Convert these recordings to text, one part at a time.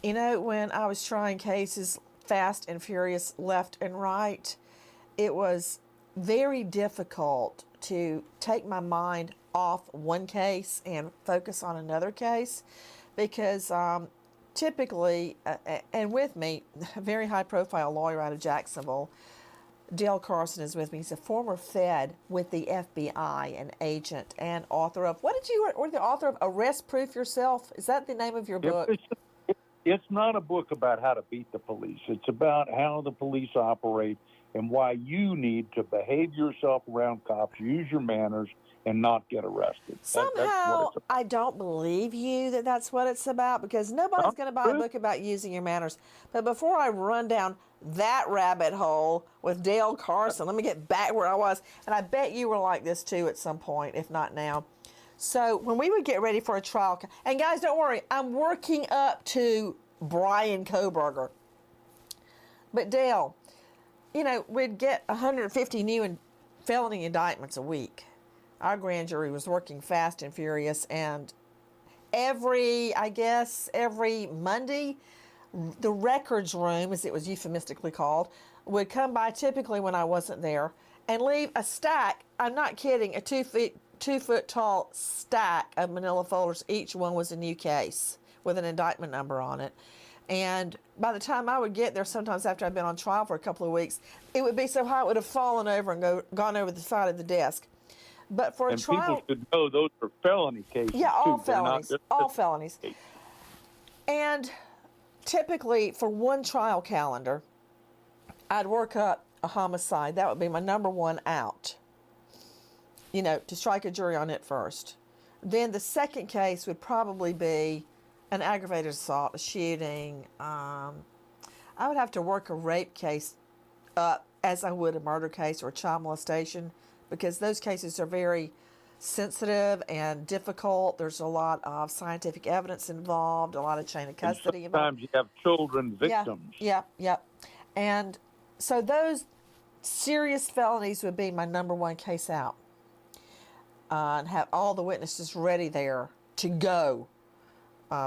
You know, when I was trying cases fast and furious left and right, it was very difficult to take my mind off one case and focus on another case because typically, and with me, a very high profile lawyer out of Jacksonville, Dale Carson is with me. He's a former Fed with the FBI, an agent and author of, what did you, or the author of Arrest Proof Yourself? Is that the name of your book? It's not a book about how to beat the police. It's about how the police operate and why you need to behave yourself around cops, use your manners, and not get arrested. Somehow, I don't believe you that that's what it's about because nobody's going to buy a book about using your manners. But before I run down that rabbit hole with Dale Carson, let me get back where I was. And I bet you were like this too at some point, if not now. So when we would get ready for a trial, and guys, don't worry, I'm working up to Bryan Kohberger. But Dale, you know, we'd get 150 new felony indictments a week. Our grand jury was working fast and furious, and every Monday, the records room, as it was euphemistically callid, would come by typically when I wasn't there and leave a stack, I'm not kidding, a 2-foot tall stack of manila folders. Each one was a new case with an indictment number on it. And by the time I would get there, sometimes after I'd been on trial for a couple of weeks, it would be so high it would have fallen over and gone over the side of the desk. But for a trial, people should know those are felony cases. Yeah, all too. felonies. All felonies. And typically, for one trial calendar, I'd work up a homicide. That would be my number one out. You know, to strike a jury on it first. Then the second case would probably be an aggravated assault, a shooting. I would have to work a rape case up as I would a murder case or a child molestation, because those cases are very sensitive and difficult. There's a lot of scientific evidence involved, a lot of chain of custody involved. Sometimes you have children victims. Yeah. And so those serious felonies would be my number one case out. And have all the witnesses ready there to go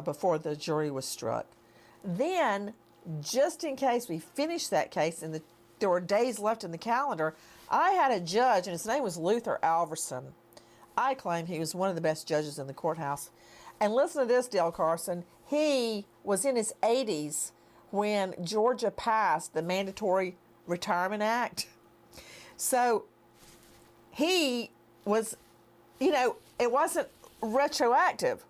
before the jury was struck. Then, just in case we finished that case and there were days left in the calendar, I had a judge, and his name was Luther Alverson. I claim he was one of the best judges in the courthouse. And listen to this, Dale Carson. He was in his 80s when Georgia passed the Mandatory Retirement Act. So he was, you know, it wasn't retroactive.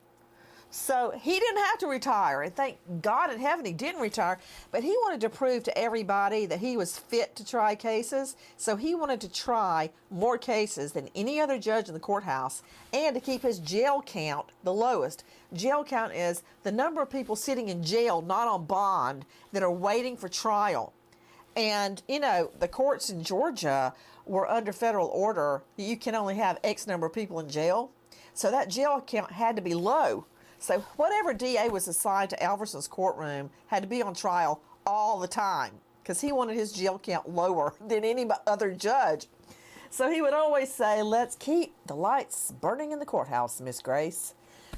So he didn't have to retire, and thank God in heaven he didn't retire, but he wanted to prove to everybody that he was fit to try cases, so he wanted to try more cases than any other judge in the courthouse, and to keep his jail count the lowest. Jail count is the number of people sitting in jail, not on bond, that are waiting for trial. And, you know, the courts in Georgia were under federal order. You can only have X number of people in jail, so that jail count had to be low. So whatever DA was assigned to Alverson's courtroom had to be on trial all the time because he wanted his jail count lower than any other judge. So he would always say, let's keep the lights burning in the courthouse, Miss Grace.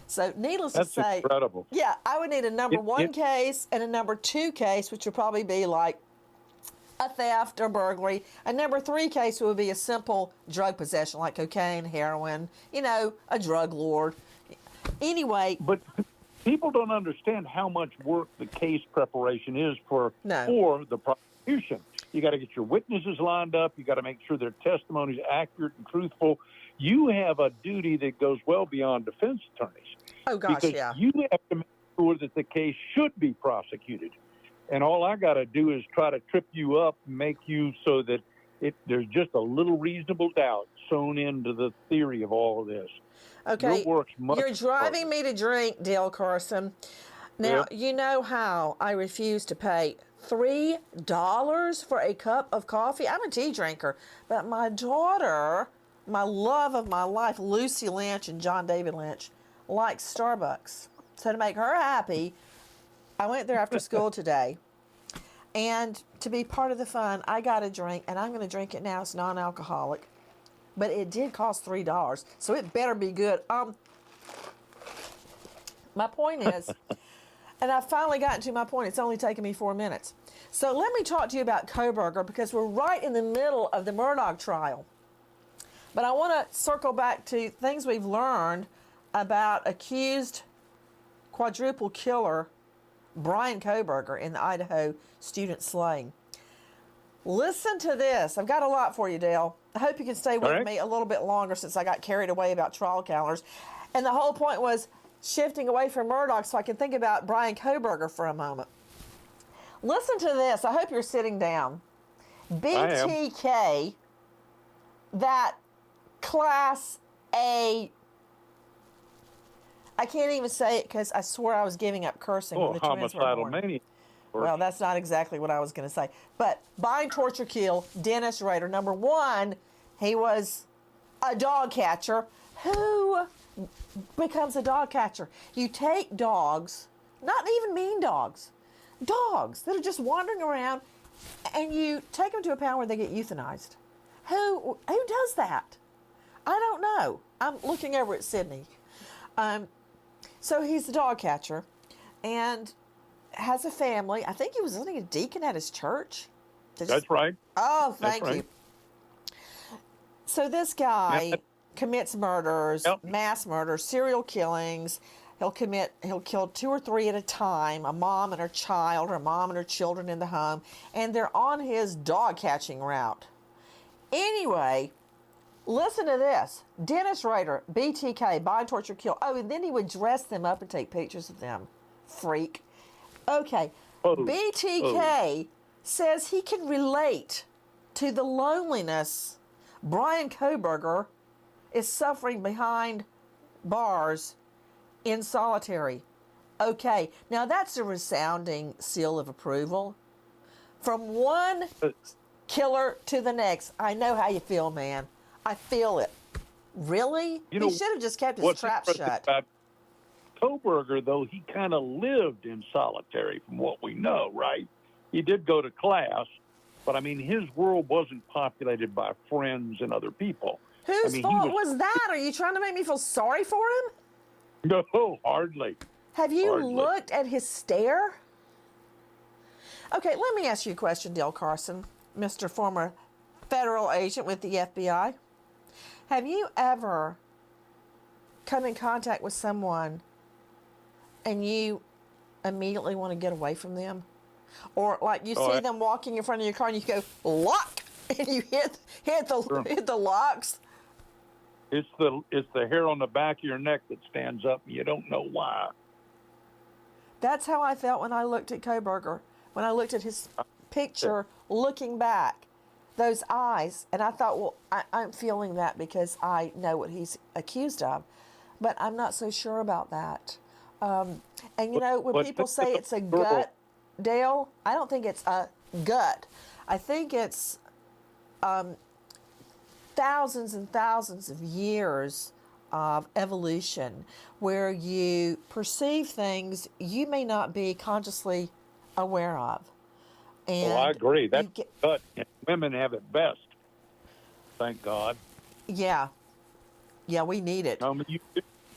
So needless to say, that's incredible. Yeah, I would need a number one case and a number two case, which would probably be like a theft or burglary. A number three case would be a simple drug possession like cocaine, heroin, you know, a drug lord. Anyway. But people don't understand how much work the case preparation is for the prosecution. You got to get your witnesses lined up. You got to make sure their testimony is accurate and truthful. You have a duty that goes well beyond defense attorneys. Oh, gosh, because you have to make sure that the case should be prosecuted. And all I got to do is try to trip you up and make you so that there's just a little reasonable doubt sewn into the theory of all of this. Okay, you're driving me to drink, Dale Carson. Now, You know how I refuse to pay $3 for a cup of coffee? I'm a tea drinker, but my daughter, my love of my life, Lucy Lynch and John David Lynch, likes Starbucks. So to make her happy, I went there after school today. And to be part of the fun, I got a drink, and I'm going to drink it now. It's non-alcoholic. But it did cost $3, so it better be good. My point is, And I've finally gotten to my point. It's only taken me 4 minutes. So let me talk to you about Kohberger, because we're right in the middle of the Murdaugh trial. But I want to circle back to things we've learned about accused quadruple killer Bryan Kohberger in the Idaho student slaying. Listen to this. I've got a lot for you, Dale. I hope you can stay with me a little bit longer, since I got carried away about trial calendars. And the whole point was shifting away from Murdaugh so I can think about Bryan Kohberger for a moment. Listen to this. I hope you're sitting down. BTK, that class A, I can't even say it because I swear I was giving up cursing when the twins were born. Mania. Well, that's not exactly what I was going to say. But bind, torture, kill, Dennis Rader. Number one, he was a dog catcher. Who becomes a dog catcher? You take dogs, not even mean dogs, dogs that are just wandering around, and you take them to a pound where they get euthanized. Who does that? I don't know. I'm looking over at Sydney. So he's the dog catcher, and has a family. I think he was a deacon at his church. That's right. Oh, thank you. So this guy commits murders, mass murders, serial killings. He'll kill 2 or 3 at a time, a mom and her child, or a mom and her children in the home, and they're on his dog catching route. Anyway, listen to this. Dennis Rader, BTK, bind, torture, kill. Oh, and then he would dress them up and take pictures of them. Freak. Okay, BTK says he can relate to the loneliness Bryan Kohberger is suffering behind bars in solitary. Okay, now that's a resounding seal of approval. From one killer to the next. I know how you feel, man. I feel it. Really? He should have just kept his trap shut. Kohberger, though, he kind of lived in solitary from what we know, right? He did go to class, but, I mean, his world wasn't populated by friends and other people. Whose fault was that? Are you trying to make me feel sorry for him? No, hardly. Have you looked at his stare? Okay, let me ask you a question, Dale Carson, Mr. Former federal agent with the FBI. Have you ever come in contact with someone and you immediately want to get away from them? Or like you see them walking in front of your car and you go, lock, and you hit the locks? It's the hair on the back of your neck that stands up and you don't know why. That's how I felt when I looked at Kohberger, when I looked at his picture looking back. Those eyes, and I thought, well, I'm feeling that because I know what he's accused of, but I'm not so sure about that. And when people say it's a gut, Dale, I don't think it's a gut. I think it's thousands and thousands of years of evolution where you perceive things you may not be consciously aware of. And I agree. That's gut. Women have it best. Thank God. Yeah. Yeah, we need it. So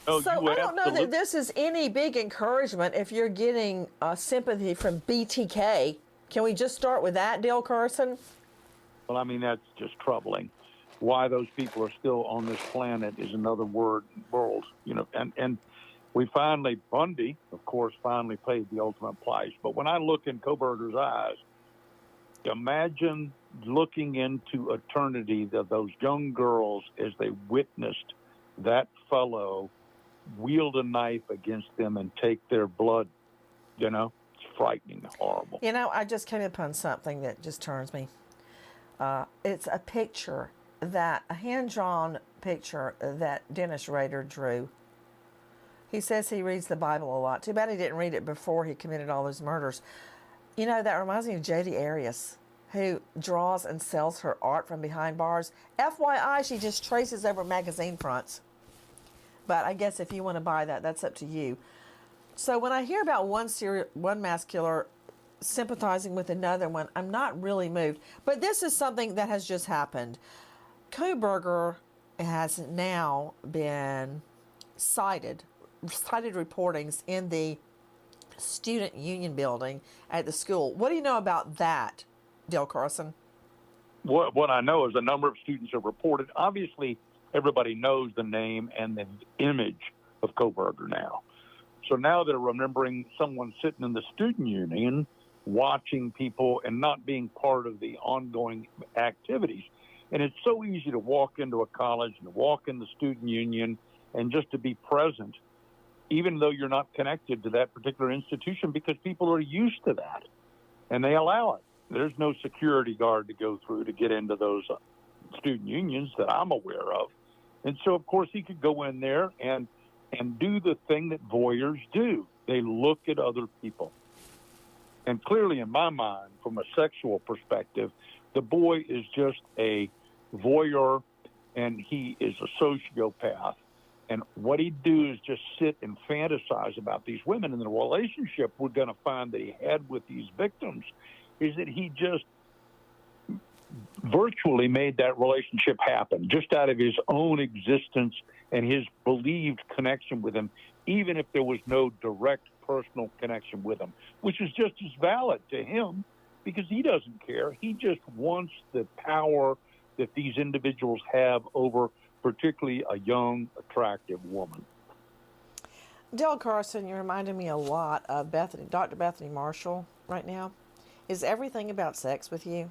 I don't know that this is any big encouragement if you're getting sympathy from BTK. Can we just start with that, Dale Carson? Well, I mean, that's just troubling. Why those people are still on this planet is another world, and we Bundy, of course, finally paid the ultimate price. But when I look in Kohberger's eyes, imagine looking into eternity of those young girls as they witnessed that fellow wield a knife against them and take their blood. It's frightening, horrible. I just came upon something that just turns me. It's a picture, a hand-drawn picture that Dennis Rader drew. He says he reads the Bible a lot. Too bad he didn't read it before he committed all those murders. That reminds me of J.D. Arias, who draws and sells her art from behind bars. FYI, she just traces over magazine fronts. But I guess if you want to buy that, that's up to you. So when I hear about one mass killer sympathizing with another one, I'm not really moved. But this is something that has just happened. Kohberger has now been cited reportings in the student union building at the school. What do you know about that, Dale Carson? What I know is a number of students have reported. Obviously, everybody knows the name and the image of Kohberger now. So now they're remembering someone sitting in the student union watching people and not being part of the ongoing activities. And it's so easy to walk into a college and walk in the student union and just to be present, even though you're not connected to that particular institution, because people are used to that and they allow it. There's no security guard to go through to get into those student unions that I'm aware of. And so, of course, he could go in there and do the thing that voyeurs do. They look at other people. And clearly, in my mind, from a sexual perspective, the boy is just a voyeur, and he is a sociopath. And what he'd do is just sit and fantasize about these women. And the relationship we're going to find that he had with these victims is that he just virtually made that relationship happen just out of his own existence and his believed connection with them, even if there was no direct personal connection with them, which is just as valid to him because he doesn't care. He just wants the power that these individuals have over particularly a young, attractive woman. Dale Carson, you're reminding me a lot of Dr. Bethany Marshall right now. Is everything about sex with you?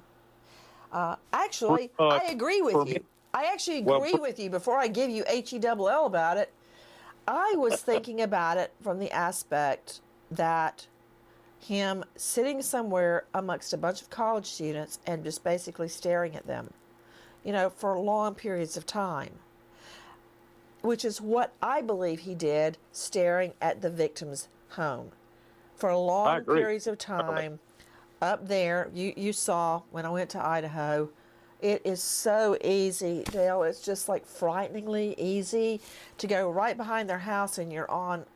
Actually, I agree with you. I actually agree with you. Before I give you HELL about it, I was thinking about it from the aspect that him sitting somewhere amongst a bunch of college students and just basically staring at them, for long periods of time, which is what I believe he did, staring at the victim's home for long periods of time. Up there, you saw when I went to Idaho, it is so easy, Dale. It's just like frighteningly easy to go right behind their house, and you're on,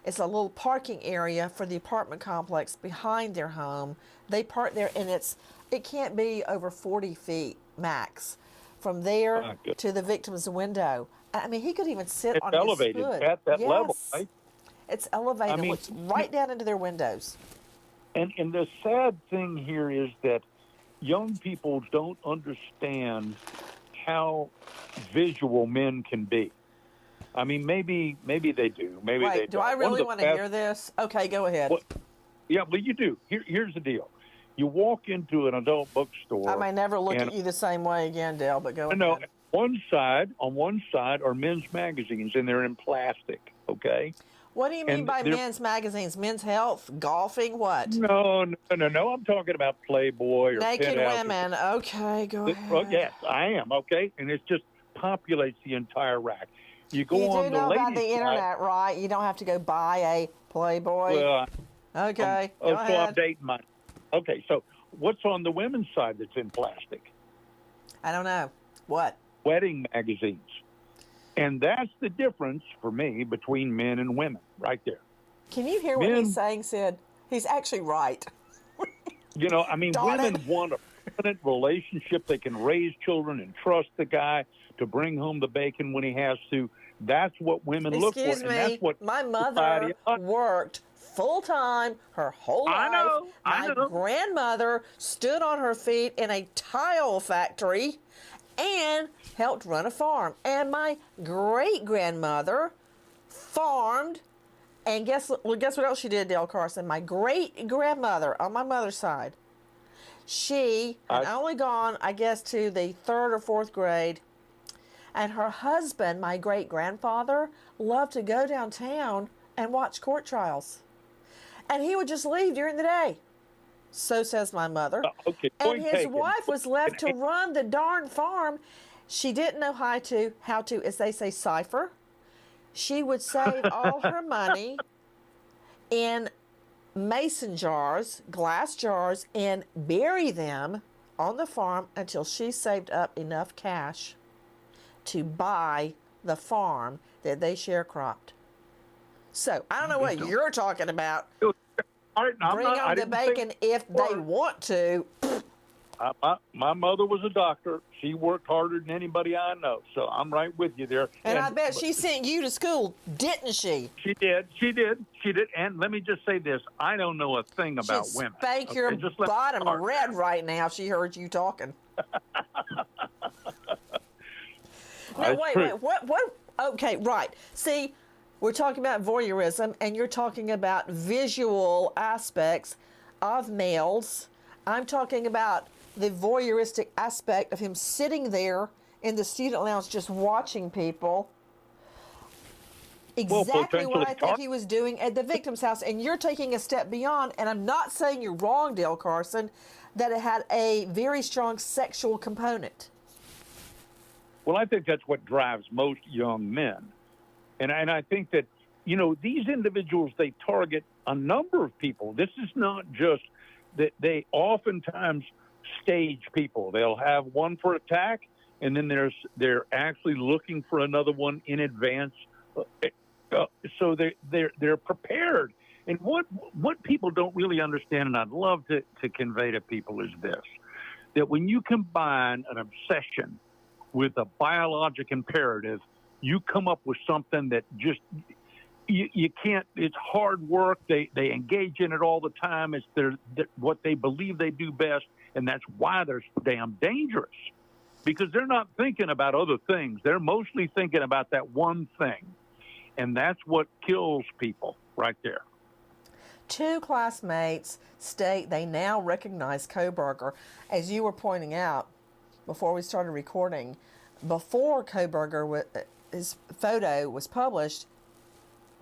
it's a little parking area for the apartment complex behind their home. They park there, and it can't be over 40 feet max from there to the victim's window. I mean, he could even sit on elevated his hood. At that level, right? It's elevated. It's right down into their windows. And the sad thing here is that young people don't understand how visual men can be. I mean, maybe they do. Maybe they don't. Do I really want to hear this? Okay, go ahead. Well, yeah, but you do. Here's the deal. You walk into an adult bookstore. I may never look at you the same way again, Dale, but go ahead. No, on one side are men's magazines, and they're in plastic, okay? What do you mean by men's magazines? Men's Health, golfing, what? No. I'm talking about Playboy or naked women. Okay, go ahead. Well, yes, I am. Okay, and it just populates the entire rack. You go on the ladies' side. You do know about the internet, right? You don't have to go buy a Playboy. Well, okay, go ahead. So I'm dating mine. Okay, so what's on the women's side that's in plastic? I don't know. What? Wedding magazines. And that's the difference for me between men and women, right there. Can you hear what he's saying, Sid? He's actually right. Women want a permanent relationship. They can raise children and trust the guy to bring home the bacon when he has to. That's what women look for. Excuse me. And that's what my mother worked full-time her whole life. I know. My grandmother stood on her feet in a tile factory and helped run a farm. And my great-grandmother farmed, and guess what else she did, Dale Carson? My great-grandmother on my mother's side, she had only gone, I guess, to the 3rd or 4th grade, and her husband, my great-grandfather, loved to go downtown and watch court trials. And he would just leave during the day. So says my mother. And his wife was left to run the darn farm. She didn't know how to, as they say, cipher. She would save all her money in mason jars, glass jars, and bury them on the farm until she saved up enough cash to buy the farm that they sharecropped. So, I don't know what you're talking about. Bring on the bacon if they want to. My mother was a doctor. She worked harder than anybody I know. So I'm right with you there. And I bet she sent you to school, didn't she? She did. And let me just say this. I don't know a thing about women. She'd spank your bottom red right now if she heard you talking. No, wait. What? Okay, right. See, we're talking about voyeurism, and you're talking about visual aspects of males. I'm talking about the voyeuristic aspect of him sitting there in the student lounge just watching people. Exactly what I think he was doing at the victim's house. And you're taking a step beyond, and I'm not saying you're wrong, Dale Carson, that it had a very strong sexual component. Well, I think that's what drives most young men. And I think that, these individuals, they target a number of people. This is not just that they oftentimes stage people. They'll have one for attack, and then they're actually looking for another one in advance. So they're prepared. And what people don't really understand, and I'd love to convey to people, is this: that when you combine an obsession with a biologic imperative, you come up with something that just you can't. It's hard work. They engage in it all the time. It's what they believe they do best, and that's why they're so damn dangerous, because they're not thinking about other things. They're mostly thinking about that one thing, and that's what kills people right there. 2 classmates state they now recognize Kohberger. As you were pointing out before we started recording, before Kohberger, his photo was published,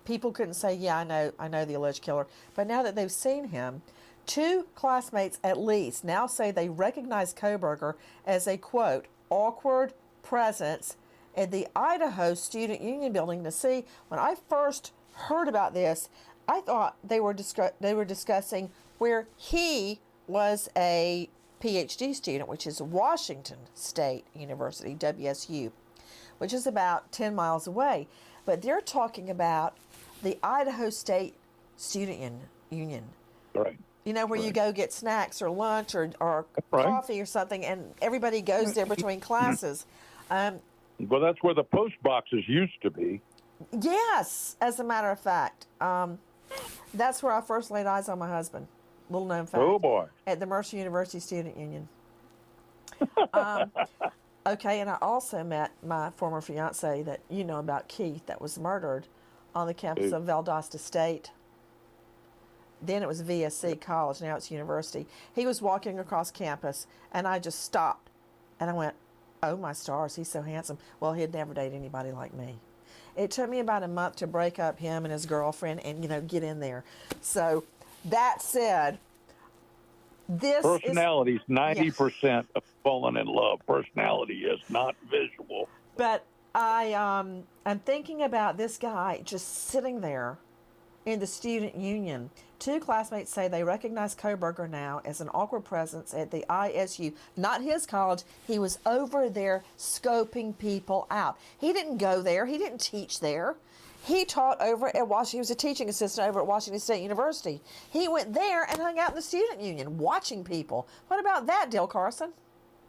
people couldn't say, yeah, I know the alleged killer. But now that they've seen him, 2 classmates at least now say they recognize Kohberger as a, quote, awkward presence at the Idaho Student Union building. To see, when I first heard about this, I thought they were discussing where he was a PhD student, which is Washington State University, WSU, which is about 10 miles away. But they're talking about the Idaho State Student Union. Right. Where you go get snacks or lunch or coffee or something, and everybody goes there between classes. Well, that's where the post boxes used to be. Yes, as a matter of fact. That's where I first laid eyes on my husband. Little known fact. Oh, boy. At the Mercer University Student Union. Okay, and I also met my former fiance that you know about, Keith, that was murdered on the campus of Valdosta State. Then it was VSC College, now it's university. He was walking across campus, and I just stopped. And I went, oh, my stars, he's so handsome. Well, he'd never date anybody like me. It took me about a month to break up him and his girlfriend and, get in there. So that said, this personality is 90% of falling in love. Personality is not visual. But I'm thinking about this guy just sitting there in the student union. 2 classmates say they recognize Kohberger now as an awkward presence at the ISU. Not his college. He was over there scoping people out. He didn't go there. He didn't teach there. He taught over at Washington. He was a teaching assistant over at Washington State University. He went there and hung out in the student union watching people. What about that, Dale Carson?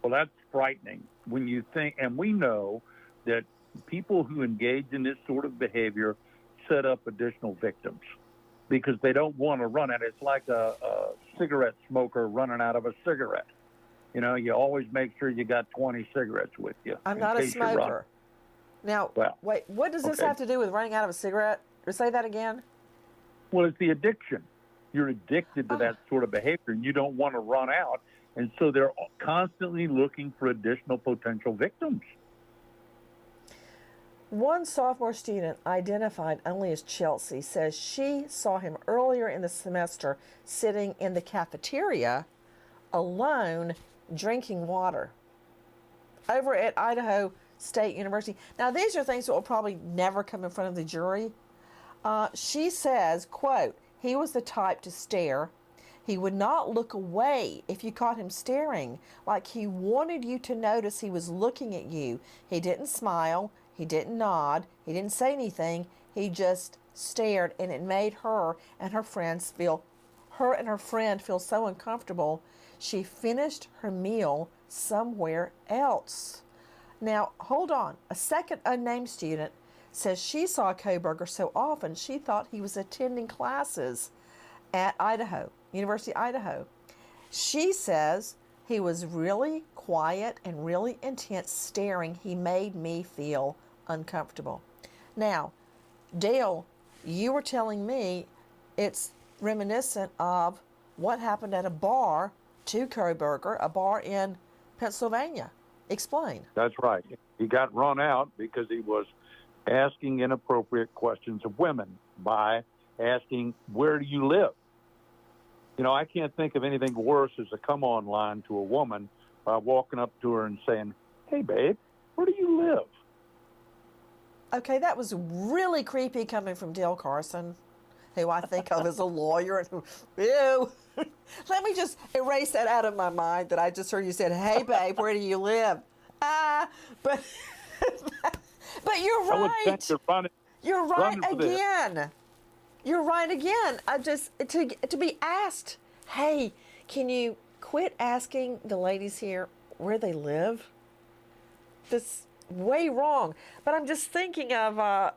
Well, that's frightening when you think, and we know that people who engage in this sort of behavior set up additional victims because they don't want to run it. It's like a cigarette smoker running out of a cigarette. You always make sure you got 20 cigarettes with you. I'm not a smoker. Now, wait, what does this have to do with running out of a cigarette? Or say that again? Well, it's the addiction. You're addicted to that sort of behavior, and you don't want to run out. And so they're constantly looking for additional potential victims. One sophomore student, identified only as Chelsea, says she saw him earlier in the semester sitting in the cafeteria alone drinking water over at Idaho State University. Now, these are things that will probably never come in front of the jury. She says, quote, he was the type to stare. He would not look away if you caught him staring, like he wanted you to notice he was looking at you. He didn't smile. He didn't nod. He didn't say anything. He just stared, and it made her and her friends feel her and her friend feel so uncomfortable, she finished her meal somewhere else. Now, hold on. A second unnamed student says she saw Kohberger so often she thought he was attending classes at Idaho, University of Idaho. She says he was really quiet and really intense staring. He made me feel uncomfortable. Now, Dale, you were telling me it's reminiscent of what happened at a bar to Kohberger, a bar in Pennsylvania. Explain. That's right. He got run out because he was asking inappropriate questions of women by asking, where do you live? You know, I can't think of anything worse as a come on line to a woman by walking up to her and saying, hey, babe, where do you live? Okay, that was really creepy coming from Dale Carson, who I think of as a lawyer. Ew. Let me just erase that out of my mind that I just heard you said, hey, babe, where do you live? But you're right. You're right again. You're right again. I just, to be asked, hey, can you quit asking the ladies here where they live? That's way wrong. But I'm just thinking of a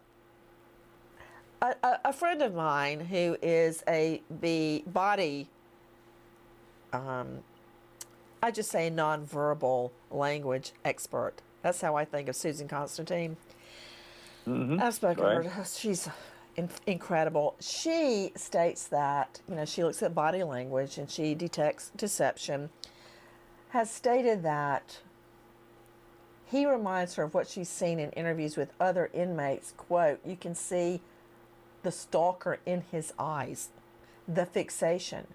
friend of mine who is a body, I just say nonverbal language expert. That's how I think of Susan Constantine. Mm-hmm. I've spoken to her. She's incredible. She states that, she looks at body language and she detects deception, has stated that he reminds her of what she's seen in interviews with other inmates. Quote, you can see the stalker in his eyes, the fixation.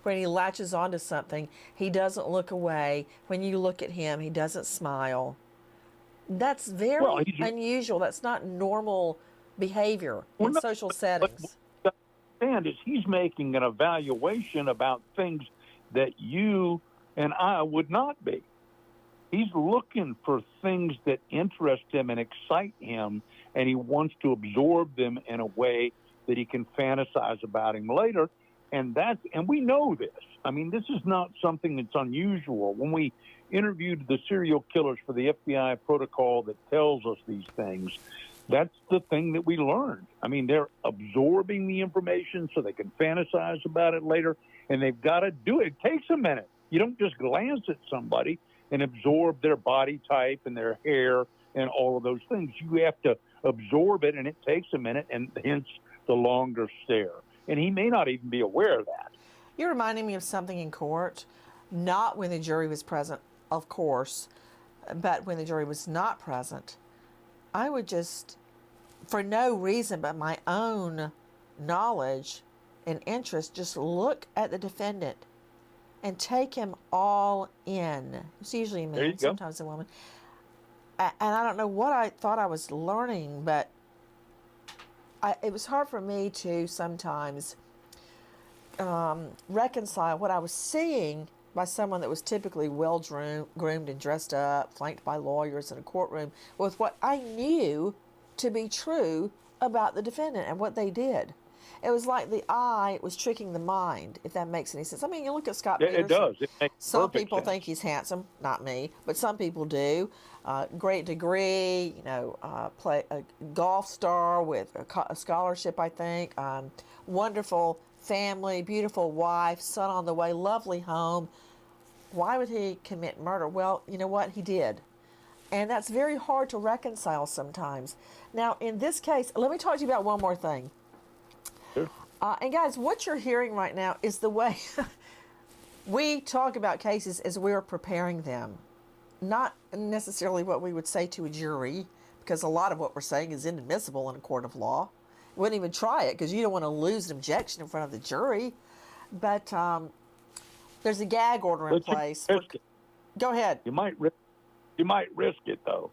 When he latches onto something, he doesn't look away. When you look at him, he doesn't smile. That's very unusual. That's not normal behavior in social settings. What I understand is he's making an evaluation about things that you and I would not be. He's looking for things that interest him and excite him, and he wants to absorb them in a way that he can fantasize about him later. And we know this. I mean, this is not something that's unusual. When we interviewed the serial killers for the FBI protocol that tells us these things, that's the thing that we learned. I mean, they're absorbing the information so they can fantasize about it later, and they've got to do it. It takes a minute. You don't just glance at somebody and absorb their body type and their hair and all of those things. You have to absorb it, and it takes a minute, and hence the longer stare. And he may not even be aware of that. You're reminding me of something in court, not when the jury was present, of course, but when the jury was not present. I would just, for no reason but my own knowledge and interest, just look at the defendant and take him all in. It's usually a man, sometimes a woman. And I don't know what I thought I was learning, but it was hard for me to sometimes reconcile what I was seeing by someone that was typically well-groomed and dressed up, flanked by lawyers in a courtroom, with what I knew to be true about the defendant and what they did. It was like the eye was tricking the mind, if that makes any sense. I mean, you look at Scott Peterson. It does. It makes some perfect people sense. think he's handsome, not me, but some people do. Great degree, play a golf star with a scholarship, I think. Wonderful family, beautiful wife, son on the way, lovely home. Why would he commit murder? Well, you know what? He did. And that's very hard to reconcile sometimes. Now, in this case, let me talk to you about one more thing. Sure. And guys, what you're hearing right now is the way we talk about cases as we're preparing them. Not necessarily what we would say to a jury, because a lot of what we're saying is inadmissible in a court of law. Wouldn't even try it because you don't want to lose an objection in front of the jury. But there's a gag order in place. Go ahead. You might risk it, though.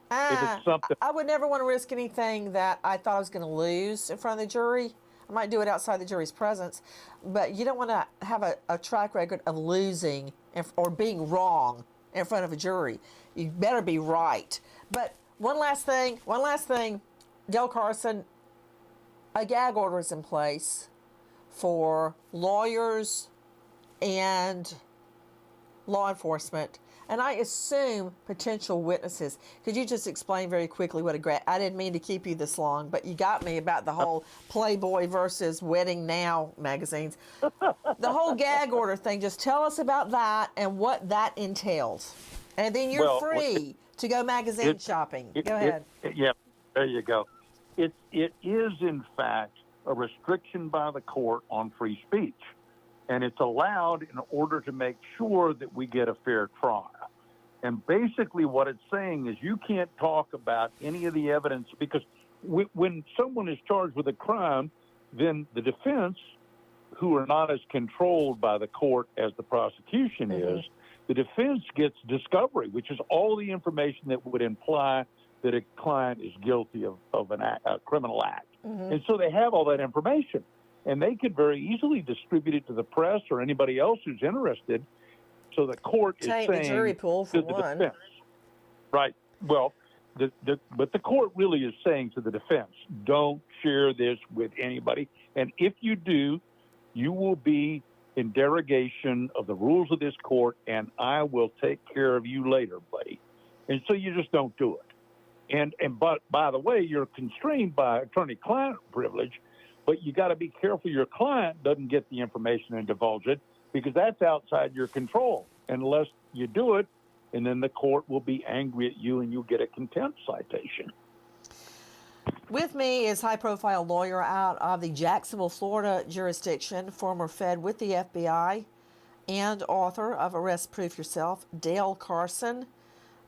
If it's something. I would never want to risk anything that I thought I was going to lose in front of the jury. I might do it outside the jury's presence, but you don't want to have a track record of losing or being wrong in front of a jury. You better be right. But one last thing, Dale Carson, a gag order is in place for lawyers and law enforcement, and I assume potential witnesses. Could you just explain very quickly what I didn't mean to keep you this long, but you got me about the whole Playboy versus Wedding Now magazines. The whole gag order thing, just tell us about that and what that entails. And then you're free to go magazine shopping. Go ahead. Yeah, there you go. It is, in fact, a restriction by the court on free speech. And it's allowed in order to make sure that we get a fair trial. And basically what it's saying is you can't talk about any of the evidence, because when someone is charged with a crime, then the defense, who are not as controlled by the court as the prosecution is, the defense gets discovery, which is all the information that would imply that a client is guilty of a criminal act. And so they have all that information. And they could very easily distribute it to the press or anybody else who's interested. So the court is saying the jury pool for to the one. defense, right? Well, but the court really is saying to the defense, don't share this with anybody. And if you do, you will be in derogation of the rules of this court, and I will take care of you later, buddy. And so you just don't do it. But by the way, you're constrained by attorney-client privilege. But you got to be careful your client doesn't get the information and divulge it, because that's outside your control unless you do it, and then the court will be angry at you and you'll get a contempt citation. With me is high-profile lawyer out of the Jacksonville, Florida jurisdiction, former Fed with the FBI, and author of Arrest Proof Yourself, Dale Carson.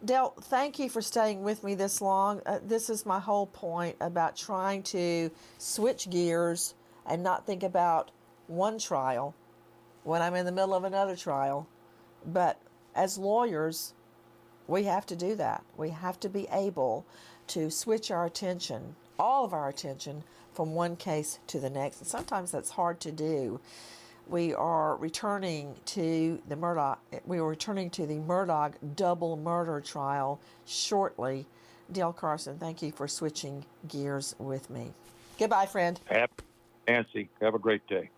Dale, thank you for staying with me this long. This is my whole point about trying to switch gears and not think about one trial when I'm in the middle of another trial. But as lawyers, we have to do that. We have to be able to switch our attention, all of our attention, from one case to the next. And sometimes that's hard to do. We are returning to the Murdaugh double murder trial shortly. Dale Carson, thank you for switching gears with me. Goodbye, friend. Nancy, have a great day.